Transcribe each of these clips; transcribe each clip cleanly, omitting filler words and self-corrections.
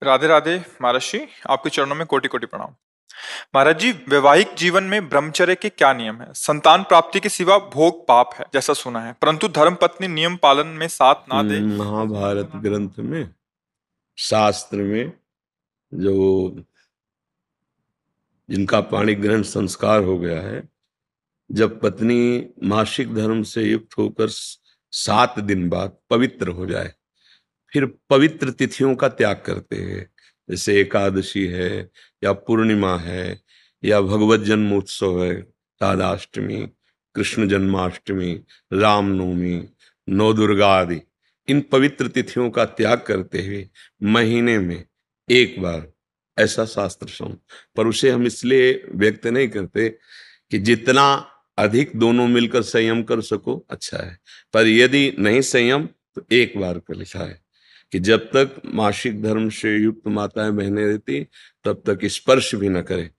राधे राधे महर्षि, आपके चरणों में कोटि कोटि प्रणाम। महाराज जी, वैवाहिक जीवन में ब्रह्मचर्य के क्या नियम है? संतान प्राप्ति के सिवा भोग पाप है जैसा सुना है, परंतु धर्म पत्नी नियम पालन में साथ ना दे तो उसको महाभारत मना करना। ग्रंथ में, शास्त्र में, जो जिनका पाणी ग्रहण संस्कार हो गया है, जब पत्नी मासिक धर्म से युक्त होकर 7 दिन बाद पवित्र हो जाए, फिर पवित्र तिथियों का त्याग करते हैं। जैसे एकादशी है, या पूर्णिमा है, या भगवत जन्मोत्सव है, राधाष्टमी, कृष्ण जन्माष्टमी, रामनवमी, नौ दुर्गा आदि, इन पवित्र तिथियों का त्याग करते हुए महीने में एक बार, ऐसा शास्त्र सम। पर उसे हम इसलिए व्यक्त नहीं करते कि जितना अधिक दोनों मिलकर संयम कर सको अच्छा है, पर यदि नहीं संयम तो एक बार का लिखा है कि जब तक मासिक धर्म से युक्त माताएं बहनें रहती तब तक स्पर्श भी न करे,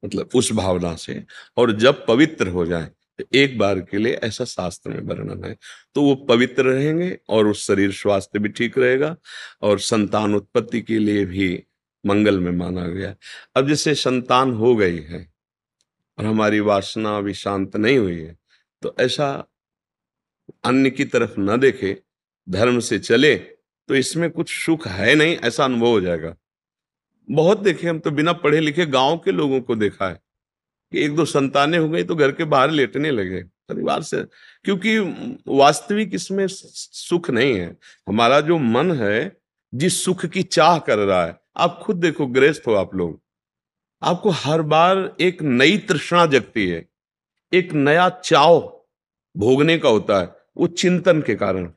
मतलब उस भावना से। और जब पवित्र हो जाए तो एक बार के लिए, ऐसा शास्त्र में वर्णन है, तो वो पवित्र रहेंगे और उस शरीर स्वास्थ्य भी ठीक रहेगा और संतान उत्पत्ति के लिए भी मंगल में माना गया। अब जैसे संतान हो गई है और हमारी वासना अभी शांत नहीं हुई है, तो ऐसा अन्य की तरफ न देखे, धर्म से चले, तो इसमें कुछ सुख है नहीं ऐसा अनुभव हो जाएगा। बहुत देखे, हम तो बिना पढ़े लिखे गांव के लोगों को देखा है कि एक दो संतानें हो गई तो घर के बाहर लेटने लगे परिवार से, क्योंकि वास्तविक इसमें सुख नहीं है। हमारा जो मन है जिस सुख की चाह कर रहा है, आप खुद देखो, गृहस्थ हो आप लोग, आपको हर बार एक नई तृष्णा जगती है, एक नया चाव भोगने का होता है, वो चिंतन के कारण।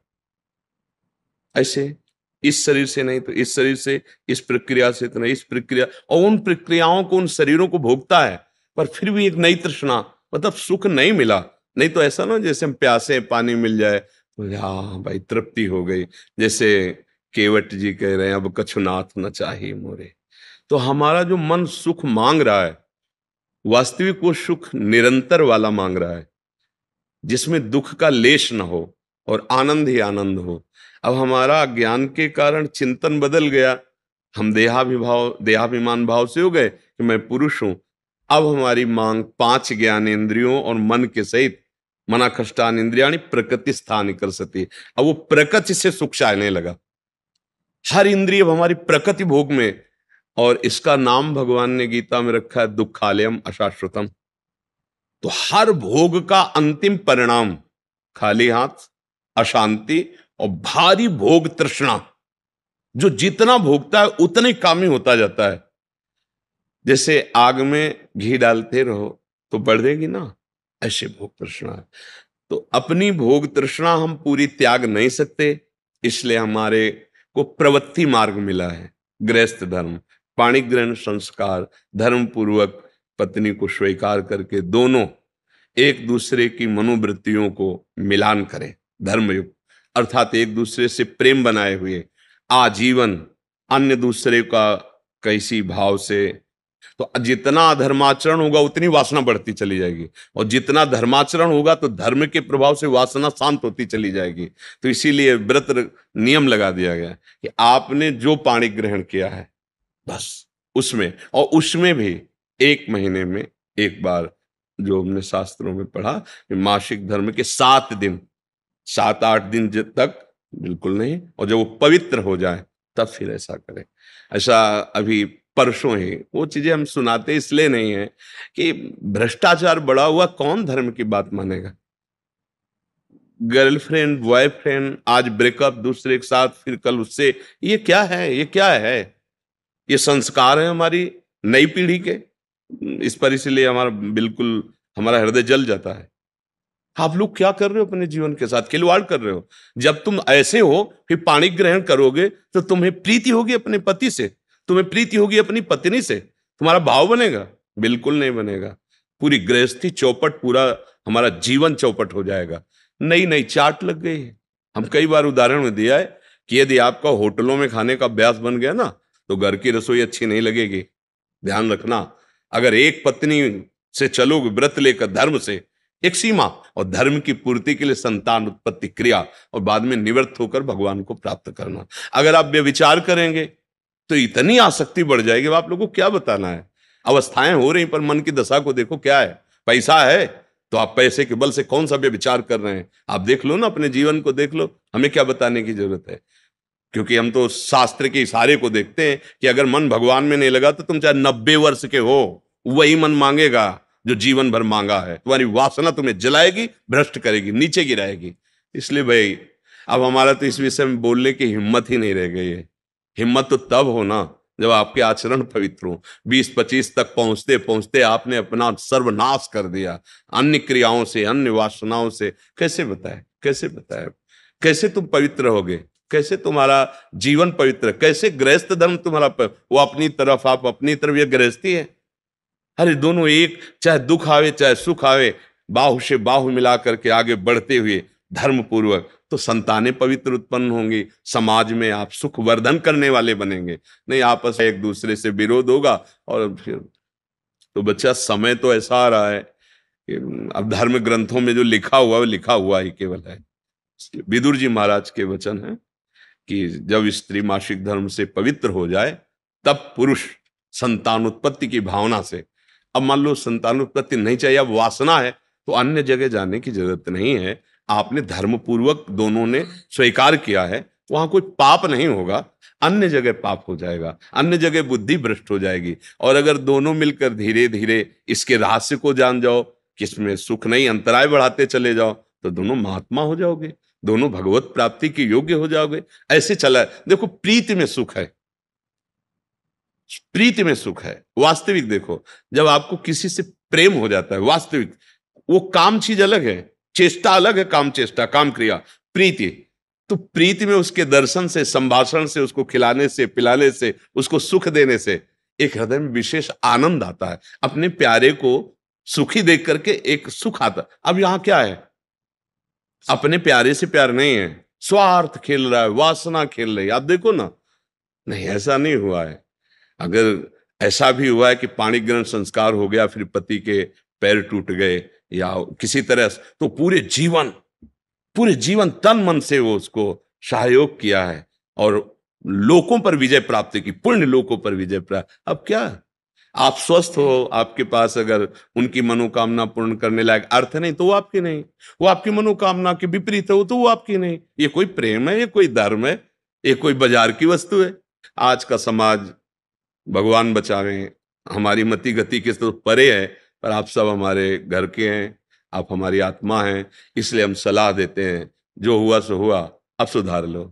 ऐसे इस शरीर से नहीं तो इस शरीर से, इस प्रक्रिया से तो नहीं इस प्रक्रिया, और उन प्रक्रियाओं को, उन शरीरों को भोगता है, पर फिर भी एक नई तृष्णा, मतलब सुख नहीं मिला। नहीं तो ऐसा ना जैसे हम प्यासे, पानी मिल जाए तो हाँ भाई तृप्ति हो गई, जैसे केवट जी कह रहे हैं, अब कछुनाथ न चाहिए मोरे। तो हमारा जो मन सुख मांग रहा है, वास्तविक वो सुख निरंतर वाला मांग रहा है, जिसमें दुख का लेश न हो और आनंद ही आनंद हो। अब हमारा ज्ञान के कारण चिंतन बदल गया, हम देहाभिमान भाव से हो गए कि मैं पुरुष हूं। अब हमारी मांग 5 ज्ञानेंद्रियों और मन के सहित, मना कष्टान इंद्रियाणी प्रकृति स्थान कर सती, अब वो प्रकृति से सुख चाहने लगा। हर इंद्रिय अब हमारी प्रकृति भोग में, और इसका नाम भगवान ने गीता में रखा है दुखालयम अशाश्वतम। तो हर भोग का अंतिम परिणाम खाली हाथ, अशांति और भारी भोग तृष्णा। जो जितना भोगता है उतने कामी होता जाता है। जैसे आग में घी डालते रहो तो बढ़ेगी ना, ऐसे भोग तृष्णा है। तो अपनी भोग तृष्णा हम पूरी त्याग नहीं सकते, इसलिए हमारे को प्रवृत्ति मार्ग मिला है, गृहस्थ धर्म, पाणिग्रहण संस्कार, धर्म पूर्वक पत्नी को स्वीकार करके दोनों एक दूसरे की मनोवृत्तियों को मिलान करें, धर्मयुक्त, अर्थात एक दूसरे से प्रेम बनाए हुए आजीवन, अन्य दूसरे का कैसी भाव से। तो जितना अधर्माचरण होगा उतनी वासना बढ़ती चली जाएगी, और जितना धर्माचरण होगा तो धर्म के प्रभाव से वासना शांत होती चली जाएगी। तो इसीलिए व्रत नियम लगा दिया गया कि आपने जो पाणी ग्रहण किया है बस उसमें, और उसमें भी 1 महीने में एक बार, जो हमने शास्त्रों में पढ़ा कि मासिक धर्म के 7 दिन, 7-8 दिन तक बिल्कुल नहीं, और जब वो पवित्र हो जाए तब फिर ऐसा करें। ऐसा अभी परसों ही वो चीजें हम सुनाते इसलिए नहीं है कि भ्रष्टाचार बढ़ा हुआ, कौन धर्म की बात मानेगा। गर्लफ्रेंड बॉयफ्रेंड, आज ब्रेकअप दूसरे के साथ, फिर कल उससे, ये क्या है, ये क्या है? ये संस्कार है हमारी नई पीढ़ी के। इस पर इसलिए हमारा बिल्कुल, हमारा हृदय जल जाता है। आप लोग क्या कर रहे हो अपने जीवन के साथ? खिलवाड़ कर रहे हो। जब तुम ऐसे हो फिर पाणी ग्रहण करोगे तो तुम्हें प्रीति होगी अपने पति से, तुम्हें प्रीति होगी अपनी पत्नी से, तुम्हारा भाव बनेगा? बिल्कुल नहीं बनेगा। पूरी गृहस्थी चौपट, पूरा हमारा जीवन चौपट हो जाएगा। नई नई चाट लग गई है। हम कई बार उदाहरण में दिया है कि यदि आपका होटलों में खाने का अभ्यास बन गया ना, तो घर की रसोई अच्छी नहीं लगेगी। ध्यान रखना, अगर एक पत्नी से चलोगे व्रत लेकर धर्म से, एक सीमा, और धर्म की पूर्ति के लिए संतान उत्पत्ति क्रिया, और बाद में निवृत्त होकर भगवान को प्राप्त करना। अगर आप व्यभिचार करेंगे तो इतनी आसक्ति बढ़ जाएगी, आप लोगों को क्या बताना है। अवस्थाएं हो रही, पर मन की दशा को देखो क्या है। पैसा है तो आप पैसे के बल से कौन सा व्यभिचार कर रहे हैं, आप देख लो ना, अपने जीवन को देख लो, हमें क्या बताने की जरूरत है। क्योंकि हम तो शास्त्र के इशारे को देखते हैं कि अगर मन भगवान में नहीं लगा तो तुम चाहे 90 वर्ष के हो, वही मन मांगेगा जो जीवन भर मांगा है। तुम्हारी वासना तुम्हें जलाएगी, भ्रष्ट करेगी, नीचे गिराएगी। इसलिए भाई अब हमारा तो इस विषय में बोलने की हिम्मत ही नहीं रह गई है। हिम्मत तो तब हो ना जब आपके आचरण पवित्र हो। 20-25 तक पहुंचते पहुंचते आपने अपना सर्वनाश कर दिया अन्य क्रियाओं से, अन्य वासनाओं से। कैसे बताए, कैसे बताए, कैसे तुम पवित्र होगे, कैसे तुम्हारा जीवन पवित्र, कैसे गृहस्थ धर्म तुम्हारा वो अपनी तरफ, आप अपनी तरफ, ये गृहस्थी है। अरे दोनों एक, चाहे दुख आवे चाहे सुख आवे, बाहु से बाहु मिला करके आगे बढ़ते हुए धर्म पूर्वक, तो संतानें पवित्र उत्पन्न होंगी, समाज में आप सुख वर्धन करने वाले बनेंगे। नहीं आपस में एक दूसरे से विरोध होगा और फिर तो बच्चा समय तो ऐसा आ रहा है कि अब धर्म ग्रंथों में जो लिखा हुआ वो लिखा हुआ ही केवल है। विदुर जी महाराज के वचन है कि जब स्त्री मासिक धर्म से पवित्र हो जाए तब पुरुष संतान उत्पत्ति की भावना से, अब मान लो संतान उत्पत्ति नहीं चाहिए, अब वासना है, तो अन्य जगह जाने की जरूरत नहीं है। आपने धर्म पूर्वक दोनों ने स्वीकार किया है, वहां कोई पाप नहीं होगा। अन्य जगह पाप हो जाएगा, अन्य जगह बुद्धि भ्रष्ट हो जाएगी। और अगर दोनों मिलकर धीरे धीरे इसके रहस्य को जान जाओ कि इसमें सुख नहीं, अंतराय बढ़ाते चले जाओ, तो दोनों महात्मा हो जाओगे, दोनों भगवत प्राप्ति के योग्य हो जाओगे। ऐसे चला है। देखो प्रीति में सुख है, प्रीति में सुख है। वास्तविक देखो, जब आपको किसी से प्रेम हो जाता है वास्तविक, वो काम चीज अलग है, चेष्टा अलग है, काम चेष्टा, काम क्रिया, प्रीति। तो प्रीति में उसके दर्शन से, संभाषण से, उसको खिलाने से, पिलाने से, उसको सुख देने से एक हृदय में विशेष आनंद आता है। अपने प्यारे को सुखी देख करके एक सुख आता। अब यहां क्या है, अपने प्यारे से प्यार नहीं है, स्वार्थ खेल रहा है, वासना खेल रही है। आप देखो ना, नहीं ऐसा नहीं हुआ है। अगर ऐसा भी हुआ है कि पाणी ग्रहण संस्कार हो गया, फिर पति के पैर टूट गए या किसी तरह, तो पूरे जीवन तन मन से वो उसको सहयोग किया है और लोकों पर विजय प्राप्त की, पुण्य लोकों पर विजय प्राप्त। अब क्या आप स्वस्थ हो, आपके पास अगर उनकी मनोकामना पूर्ण करने लायक अर्थ नहीं तो वो आपकी नहीं, वो आपकी मनोकामना के विपरीत हो तो वो आपकी नहीं। ये कोई प्रेम है, ये कोई धर्म है, ये कोई बाजार की वस्तु है। आज का समाज भगवान बचावे, हमारी मति गति के तो परे है, पर आप सब हमारे घर के हैं, आप हमारी आत्मा हैं, इसलिए हम सलाह देते हैं, जो हुआ सो हुआ, अब सुधार लो।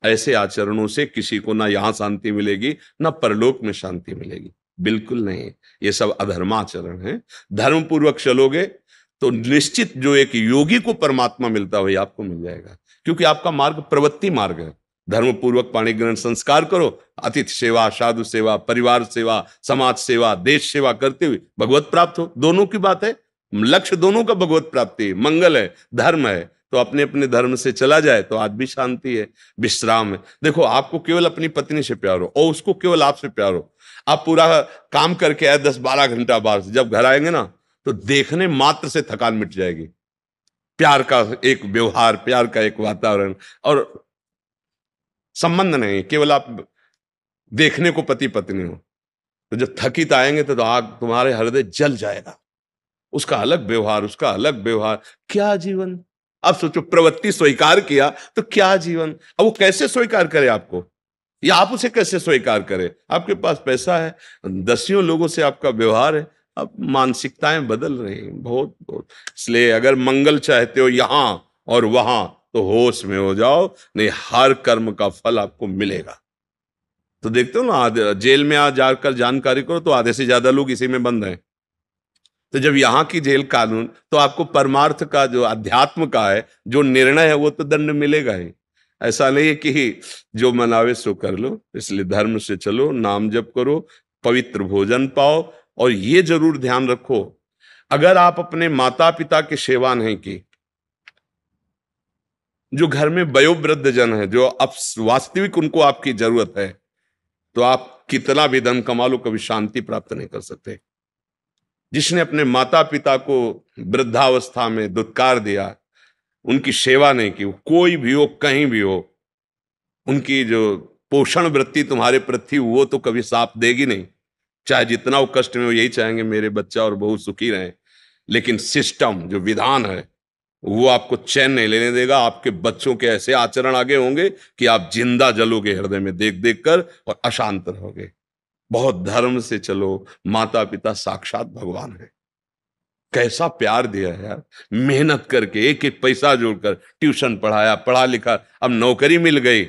ऐसे आचरणों से किसी को ना यहाँ शांति मिलेगी ना परलोक में शांति मिलेगी, बिल्कुल नहीं। ये सब अधर्माचरण है। धर्म पूर्वक चलोगे तो निश्चित जो एक योगी को परमात्मा मिलता हो आपको मिल जाएगा, क्योंकि आपका मार्ग प्रवृत्ति मार्ग है। धर्म पूर्वक पाणी ग्रहण संस्कार करो, अतिथि सेवा, साधु सेवा, परिवार सेवा, समाज सेवा, देश सेवा करते हुए भगवत प्राप्त हो। दोनों की बात है, लक्ष्य दोनों का भगवत प्राप्ति, मंगल है, धर्म है। तो अपने अपने धर्म से चला जाए तो आज भी शांति है, विश्राम है। देखो आपको केवल अपनी पत्नी से प्यार हो और उसको केवल आपसे प्यार हो, आप पूरा काम करके आए 10-12 घंटा बाहर से, जब घर आएंगे ना तो देखने मात्र से थकान मिट जाएगी। प्यार का एक व्यवहार, प्यार का एक वातावरण और संबंध नहीं, केवल आप देखने को पति पत्नी हो। तो जब थकित आएंगे तो आग तुम्हारे हृदय जल जाएगा। उसका अलग व्यवहार, उसका अलग व्यवहार, क्या जीवन। अब सोचो प्रवृत्ति स्वीकार किया तो क्या जीवन। अब वो कैसे स्वीकार करे आपको, या आप उसे कैसे स्वीकार करें। आपके पास पैसा है, दसियों लोगों से आपका व्यवहार है, अब मानसिकताएं बदल रही हैं बहुत बहुत। इसलिए अगर मंगल चाहते हो यहां और वहां तो होश में हो जाओ, नहीं हर कर्म का फल आपको मिलेगा। तो देखते हो ना, जेल में आ जाकर जानकारी करो तो आधे से ज्यादा लोग इसी में बंद हैं। तो जब यहाँ की जेल कानून, तो आपको परमार्थ का जो अध्यात्म का है जो निर्णय है वो तो दंड मिलेगा ही। ऐसा नहीं है कि जो मनावे सो कर लो। इसलिए धर्म से चलो, नाम जप करो, पवित्र भोजन पाओ। और ये जरूर ध्यान रखो, अगर आप अपने माता पिता की सेवा नहीं की, जो घर में वयोवृद्ध जन है, जो अब वास्तविक उनको आपकी जरूरत है, तो आप कितना भी धन कमा लो कभी शांति प्राप्त नहीं कर सकते। जिसने अपने माता पिता को वृद्धावस्था में दुत्कार दिया, उनकी सेवा नहीं की, कोई भी हो कहीं भी हो, उनकी जो पोषण वृत्ति तुम्हारे प्रति वो तो कभी साथ देगी नहीं। चाहे जितना वो कष्ट में, वो यही चाहेंगे मेरे बच्चा और बहू सुखी रहें। लेकिन सिस्टम जो विधान है वो आपको चैन नहीं लेने देगा। आपके बच्चों के ऐसे आचरण आगे होंगे कि आप जिंदा जलोगे हृदय में देख देख कर और अशांत रहोगे। बहुत धर्म से चलो, माता पिता साक्षात भगवान है। कैसा प्यार दिया है यार, मेहनत करके एक एक पैसा जोड़कर ट्यूशन पढ़ाया, पढ़ा लिखा, अब नौकरी मिल गई,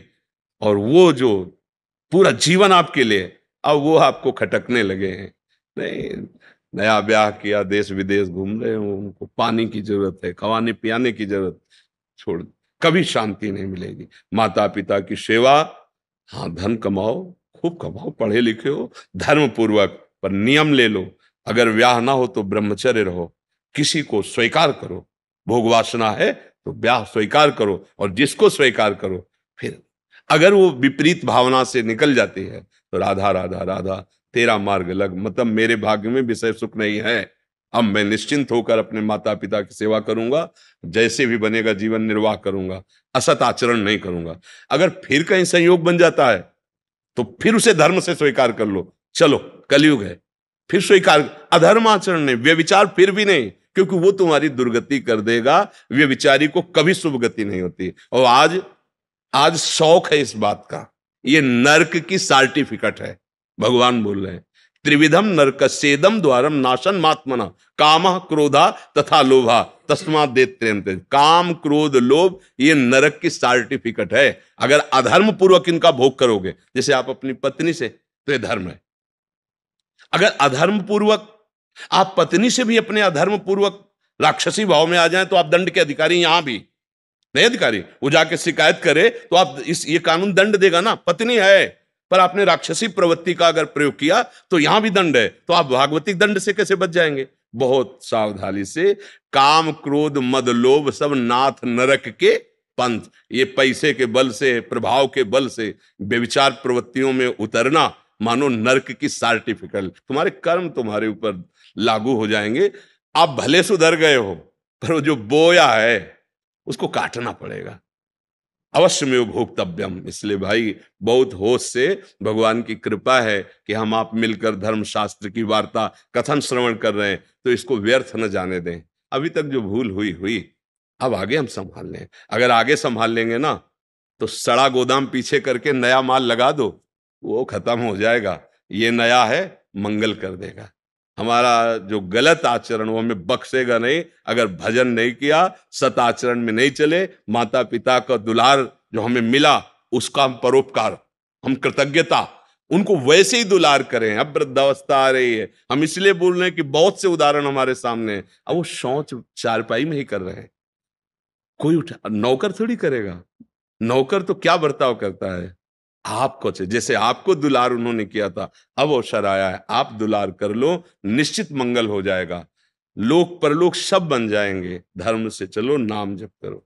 और वो जो पूरा जीवन आपके लिए, अब वो आपको खटकने लगे हैं। नहीं, नया ब्याह किया, देश विदेश घूम रहे हो, उनको पानी की जरूरत है, खवाने पियाने की जरूरत, छोड़, कभी शांति नहीं मिलेगी। माता पिता की सेवा, हाँ धन कमाओ, खूब कमाओ, पढ़े लिखे हो, धर्म पूर्वक, पर नियम ले लो। अगर ब्याह ना हो तो ब्रह्मचर्य रहो, किसी को स्वीकार करो। भोग वासना है तो ब्याह स्वीकार करो, और जिसको स्वीकार करो, फिर अगर वो विपरीत भावना से निकल जाती है तो राधा राधा राधा तेरा मार्ग लग, मतलब मेरे भाग्य में विषय सुख नहीं है, अब मैं निश्चिंत होकर अपने माता पिता की सेवा करूंगा, जैसे भी बनेगा जीवन निर्वाह करूंगा, असत आचरण नहीं करूंगा। अगर फिर कहीं संयोग बन जाता है तो फिर उसे धर्म से स्वीकार कर लो। चलो कलयुग है, फिर स्वीकार, अधर्म आचरण नहीं, व्यभिचार फिर भी नहीं, क्योंकि वो तुम्हारी दुर्गति कर देगा। व्यभिचारी को कभी शुभ गति नहीं होती। और आज आज शौक है इस बात का, ये नरक की सर्टिफिकेट है। भगवान बोल रहे हैं, त्रिविधम नरकस्येदम द्वारम नाशन मात्मना कामः क्रोधा तथा लोभा तस्मात् देत्रेम तेज। काम क्रोध लोभ ये नरक की सर्टिफिकेट है। अगर अधर्म पूर्वक इनका भोग करोगे, जैसे आप अपनी पत्नी से, तो ये धर्म है। अगर अधर्म पूर्वक आप पत्नी से भी अपने अधर्म पूर्वक राक्षसी भाव में आ जाएं तो आप दंड के अधिकारी, यहां भी नहीं अधिकारी, वो जाके शिकायत करे तो आप ये कानून दंड देगा ना। पत्नी है पर आपने राक्षसी प्रवृत्ति का अगर प्रयोग किया तो यहां भी दंड है, तो आप भागवतिक दंड से कैसे बच जाएंगे? बहुत सावधानी से। काम क्रोध मद लोभ सब नाथ नरक के पंथ, ये पैसे के बल से, प्रभाव के बल से व्यभिचार प्रवृत्तियों में उतरना मानो नरक की सर्टिफिकेट। तुम्हारे कर्म तुम्हारे ऊपर लागू हो जाएंगे। आप भले सुधर गए हो, पर वो जो बोया है उसको काटना पड़ेगा। अवश्य में भोक्तव्यम। इसलिए भाई बहुत होश से, भगवान की कृपा है कि हम आप मिलकर धर्मशास्त्र की वार्ता कथन श्रवण कर रहे हैं, तो इसको व्यर्थ न जाने दें। अभी तक जो भूल हुई हुई, अब आगे हम संभाल लें। अगर आगे संभाल लेंगे ना तो सड़ा गोदाम पीछे करके नया माल लगा दो, वो खत्म हो जाएगा। ये नया है, मंगल कर देगा। हमारा जो गलत आचरण वो हमें बख्शेगा नहीं। अगर भजन नहीं किया, सत आचरण में नहीं चले, माता पिता का दुलार जो हमें मिला उसका हम परोपकार, हम कृतज्ञता, उनको वैसे ही दुलार करें। अब वृद्धावस्था आ रही है, हम इसलिए बोल रहे हैं कि बहुत से उदाहरण हमारे सामने हैं। अब वो शौच चारपाई में ही कर रहे हैं, कोई उठा, नौकर थोड़ी करेगा। नौकर तो क्या बर्ताव करता है, आपको जैसे आपको दुलार उन्होंने किया था, अब अवसर आया है, आप दुलार कर लो, निश्चित मंगल हो जाएगा। लोक परलोक सब बन जाएंगे। धर्म से चलो, नाम जप करो।